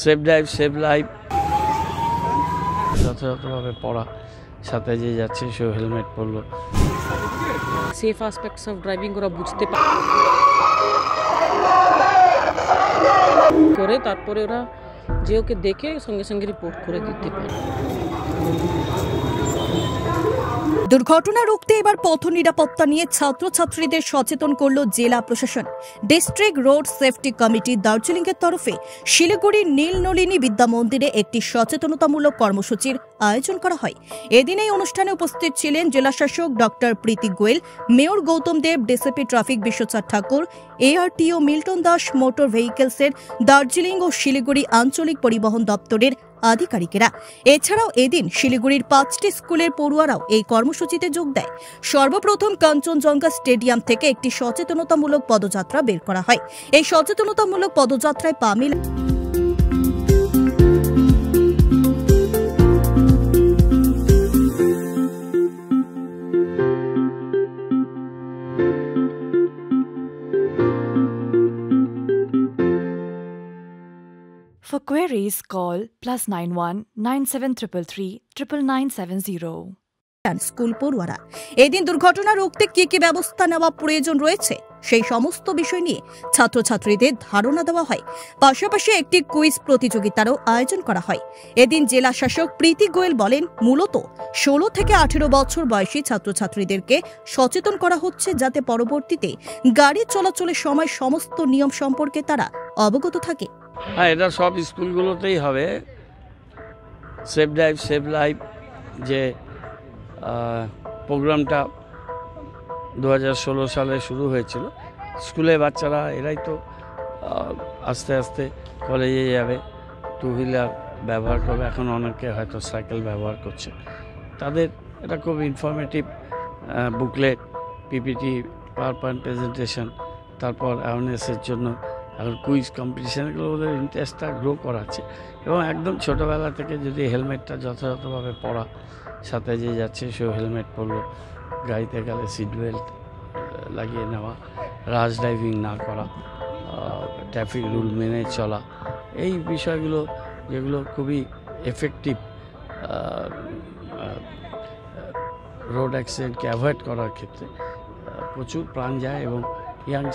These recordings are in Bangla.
সেভ ড্রাইভ সেভ লাইফ যথাযথভাবে পড়া, সাথে যে যাচ্ছে সে হেলমেট পরলো। সেফ অ্যাসপেক্টস অফ ড্রাইভিং ওরা বুঝতে করে তারপরে ওরা যে ওকে দেখে সঙ্গে সঙ্গে রিপোর্ট করে দিতে পারে। দুর্ঘটনা রুখতে এবার পথ নিরাপত্তা নিয়ে ছাত্রছাত্রীদের সচেতন করল জেলা প্রশাসন। District road safety committee Darjeeling এর তরফে শিলিগুড়ির নীলনলিনী বিদ্যা মন্দিরে একটি সচেতনতামূলক কর্মসূচির আয়োজন করা হয়। এদিন এই অনুষ্ঠানে উপস্থিত ছিলেন জেলাশাসক doctor Preeti Goel, mayor Gautam Deb, DCP traffic Bishwachand Thakur, ARTO Milton Das, motor ভেহিকেলসের দার্জিলিং ও শিলিগুড়ি আঞ্চলিক পরিবহন দপ্তরের আধিকারিকেরা। এছাড়াও এদিন শিলিগুড়ির 5টি স্কুলের পড়ুয়ারাও এই কর্মসূচিতে যোগ দেয়। সর্বপ্রথম কাঞ্চনজঙ্ঘা স্টেডিয়াম থেকে একটি সচেতনতামূলক পদযাত্রা বের করা হয়। এই সচেতনতামূলক পদযাত্রায় পা মিল For queries, call +91 9733 99970. স্কুল পড়ুয়ারা এদিন দুর্ঘটনা রুখতে কি কি ব্যবস্থা নেওয়া প্রয়োজন রয়েছে সেই সমস্ত বিষয় নিয়ে ছাত্রছাত্রীদের ধারণা দেওয়া হয়। পাশাপাশি একটি কুইজ প্রতিযোগিতারও আয়োজন করা হয়। এদিন জেলা শাসক প্রীতি গোয়েল বলেন, মূলত 16 থেকে 18 বছর বয়সী ছাত্রছাত্রীদেরকে সচেতন করা হচ্ছে, যাতে পরবর্তীতে গাড়ি চলাচলের সময় সমস্ত নিয়ম সম্পর্কে তারা অবগত থাকে। হ্যাঁ, এটা সব স্কুলগুলোতেই হবে। সেভ ড্রাইভ সেভ লাইফ যে প্রোগ্রামটা 2016 সালে শুরু হয়েছিল, স্কুলে বাচ্চারা এরাই তো আস্তে আস্তে কলেজে যাবে, টু হুইলার ব্যবহার করবে, এখন অনেকে হয়তো সাইকেল ব্যবহার করছে। তাদের এটা খুব informative booklet, PPT, power point presentation, তারপর অ্যাওয়ারনেসের জন্য এখন কুইজ কম্পিটিশান, এগুলো ওদের ইন্টারেস্টটা গ্রো করাচ্ছে। এবং একদম ছোটোবেলা থেকে যদি হেলমেটটা যথাযথভাবে পরা, সাথে যে যাচ্ছে সে হেলমেট পরলো, গাড়িতে গেলে সিট বেল্ট লাগিয়ে নেওয়া, র্যাশ ড্রাইভিং না করা, ট্রাফিক রুল মেনে চলা, এই বিষয়গুলো যেগুলো খুবই এফেক্টিভ রোড অ্যাক্সিডেন্টকে অ্যাভয়েড করার ক্ষেত্রে প্রচুর প্রাণ যায় এবং ইয়াং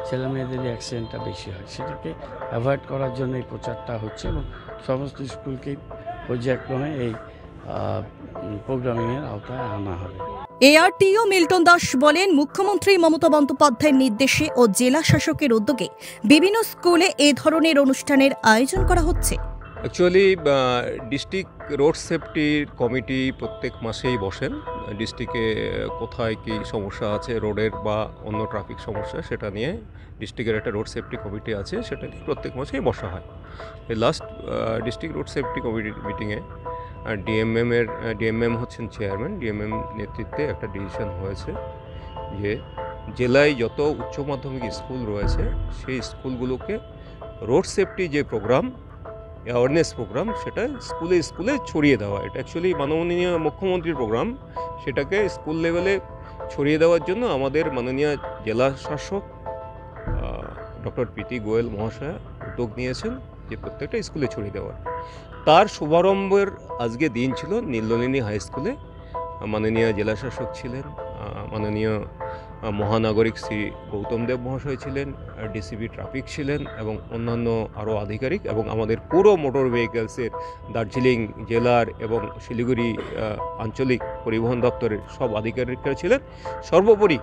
ছেলেমেয়েদেরই অ্যাক্সিডেন্টটা বেশি হয়। সেটাকে অ্যাভয়েড করার জন্য এই প্রচারটা হচ্ছে এবং সমস্ত স্কুলকেই পর্যায়ক্রমে এই প্রোগ্রামিংয়ের আওতায় আনা হবে। এআরটিও মিল্টন দাস বলেন, মুখ্যমন্ত্রী মমতা বন্দ্যোপাধ্যায়ের নির্দেশে ও জেলা শাসকের উদ্যোগে বিভিন্ন স্কুলে এ ধরনের অনুষ্ঠানের আয়োজন করা হচ্ছে। Actually district road safety committee প্রত্যেক মাসেই বসেন। ডিস্ট্রিক্টে কোথায় কী সমস্যা আছে রোডের বা অন্য ট্রাফিক সমস্যা, সেটা নিয়ে ডিস্ট্রিক্টের একটা রোড সেফটি কমিটি আছে, সেটা নিয়ে প্রত্যেক মাসেই বসা হয়। এই last district road safety committee মিটিংয়ে ডিএমএম হচ্ছেন চেয়ারম্যান, ডিএমএম নেতৃত্বে একটা ডিসিশন হয়েছে যে জেলায় যত উচ্চ মাধ্যমিক স্কুল রয়েছে সেই স্কুলগুলোকে রোড সেফটি যে প্রোগ্রাম, অ্যাওয়ারনেস প্রোগ্রাম, সেটা স্কুলে স্কুলে ছড়িয়ে দেওয়া। এটা অ্যাকচুয়ালি মাননীয় মুখ্যমন্ত্রীর প্রোগ্রাম, সেটাকে স্কুল লেভেলে ছড়িয়ে দেওয়ার জন্য আমাদের মাননীয় জেলা শাসক ডক্টর প্রীতি গোয়েল মহাশয়া উদ্যোগ নিয়েছেন যে প্রত্যেকটা স্কুলে ছড়িয়ে দেওয়ার। তার শুভারম্ভের আজকে দিন ছিল নীলনলিনী হাই স্কুলে। মাননীয় জেলা শাসক ছিলেন, মাননীয় মহানাগরিক শ্রী গৌতম দেব মহাশয় ছিলেন, ডিসিপি ট্রাফিক ছিলেন এবং অন্যান্য আরও আধিকারিক এবং আমাদের পুরো মোটর ভেহিকেলসের দার্জিলিং জেলার এবং শিলিগুড়ি আঞ্চলিক পরিবহন দপ্তরের সব আধিকারিকরা ছিলেন। সর্বোপরি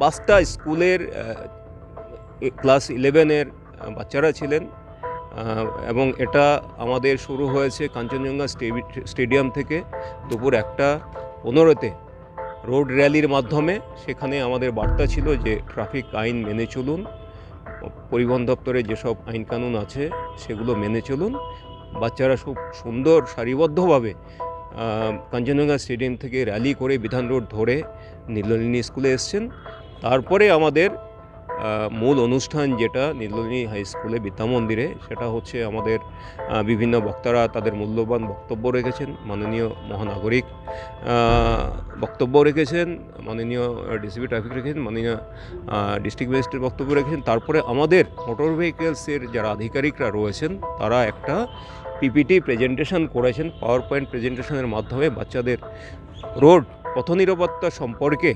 5টা স্কুলের ক্লাস 11-এর বাচ্চারা ছিলেন এবং এটা আমাদের শুরু হয়েছে কাঞ্চনজঙ্ঘা স্টেডিয়াম থেকে দুপুর 1:15-তে রোড র্যালির মাধ্যমে। সেখানে আমাদের বার্তা ছিল যে ট্রাফিক আইন মেনে চলুন, পরিবহন দপ্তরে যেসব আইন কানুন আছে সেগুলো মেনে চলুন। বাচ্চারা খুব সুন্দর সারিবদ্ধভাবে কাঞ্চনজঙ্ঘা স্টেডিয়াম থেকে র্যালি করে বিধান রোড ধরে নীলনলিনী স্কুলে এসছেন। তারপরে আমাদের মূল অনুষ্ঠান যেটা নীলনলিনী হাই স্কুলে বিদ্যামন্দিরে, সেটা হচ্ছে আমাদের বিভিন্ন বক্তারা তাদের মূল্যবান বক্তব্য রেখেছেন, মাননীয় মহানাগরিক বক্তব্য রেখেছেন, মাননীয় ডিসিপি ট্রাফিক রেখেছেন, মাননীয় ডিস্ট্রিক্ট ম্যাজিস্ট্রেট বক্তব্য রেখেছেন। তারপরে আমাদের মোটর ভেহিকেলসের যারা আধিকারিকরা রয়েছেন তারা একটা পিপিটি প্রেজেন্টেশন করেছেন, পাওয়ার পয়েন্ট প্রেজেন্টেশনের মাধ্যমে বাচ্চাদের রোড পথ নিরাপত্তা সম্পর্কে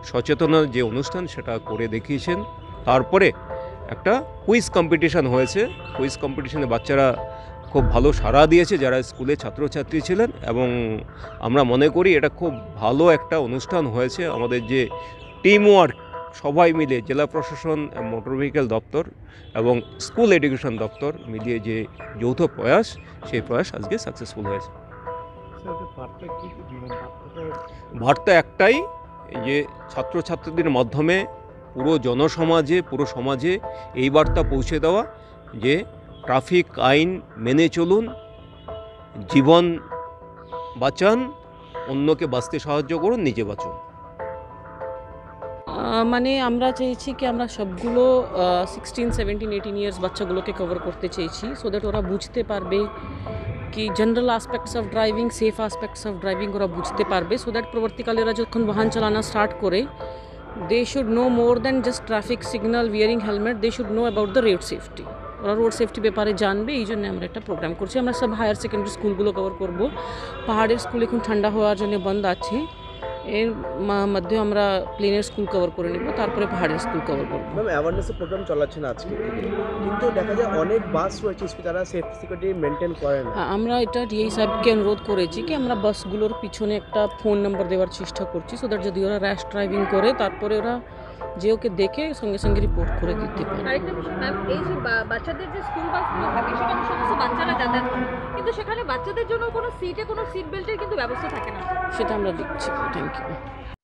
সচেতনার যে অনুষ্ঠান সেটা করে দেখিয়েছেন। তারপরে একটা কুইজ কম্পিটিশান হয়েছে, কুইজ কম্পিটিশানে বাচ্চারা খুব ভালো সাড়া দিয়েছে যারা স্কুলে ছাত্রছাত্রী ছিলেন, এবং আমরা মনে করি এটা খুব ভালো একটা অনুষ্ঠান হয়েছে। আমাদের যে টিম ওয়ার্ক সবাই মিলে জেলা প্রশাসন, মোটর ভেহিকেল দপ্তর এবং স্কুল এডুকেশন দপ্তর মিলিয়ে যে যৌথ প্রয়াস, সেই প্রয়াস আজকে সাকসেসফুল হয়েছে। বার্তা একটাই, যে ছাত্রছাত্রীদের মাধ্যমে পুরো জনসমাজে, পুরো সমাজে এই বার্তা পৌঁছে দেওয়া যে ট্রাফিক আইন মেনে চলুন, জীবন বাঁচান, অন্যকে বাঁচতে সাহায্য করুন, নিজে বাঁচুন। মানে আমরা চেয়েছি কি আমরা সবগুলো 16, 17, 18 ইয়ার্স বাচ্চাগুলোকে কভার করতে চেয়েছি, সো দ্যাট ওরা বুঝতে পারবে কি general aspects of driving, safe aspects of driving ওরা বুঝতে পারবে, সো দ্যাট পরবর্তীকালে ওরা যখন বাহন চালানো স্টার্ট করে they should know more than just traffic signal, wearing helmet, they should know about the road safety. ওরা রোড সেফটি ব্যাপারে জানবে, এই জন্য আমরা একটা প্রোগ্রাম করছি। আমরা সব হায়ার সেকেন্ডারি স্কুলগুলো কভার করব। পাহাড়ের স্কুল এখন ঠান্ডা হওয়ার জন্য বন্ধ আছে, এর মধ্যে আমরা প্লেনের স্কুল কভার করে নেব, তারপরে পাহাড়ের স্কুল কভার করব। ম্যাম, অ্যাওয়ারনেসের প্রোগ্রাম চালাচ্ছে না আজকে, কিন্তু দেখা যায় অনেক বাস রয়েছে তারা সেফটি সিকিউরিটি মেনটেন করে না। আমরা এটা ডিআই সাহেবকে অনুরোধ করেছি কি আমরা বাসগুলোর পিছনে একটা ফোন নাম্বার দেওয়ার চেষ্টা করছি, সো দ্যাট যদি ওরা র্যাশ ড্রাইভিং করে তারপরে ওরা যে ওকে দেখে সঙ্গে সঙ্গে রিপোর্ট করে দিতে পারে। আরেকটা বিষয় ম্যাম, এই যে বাচ্চাদের যে স্কুল বাসগুলো থাকে সেখানে সমস্ত বাচ্চারা যাতায়াত করে, কিন্তু সেখানে বাচ্চাদের জন্য কোনো সিটে কোনো সিট বেল্টের কিন্তু ব্যবস্থা থাকে না। সেটা আমরা দেখছি। Thank you.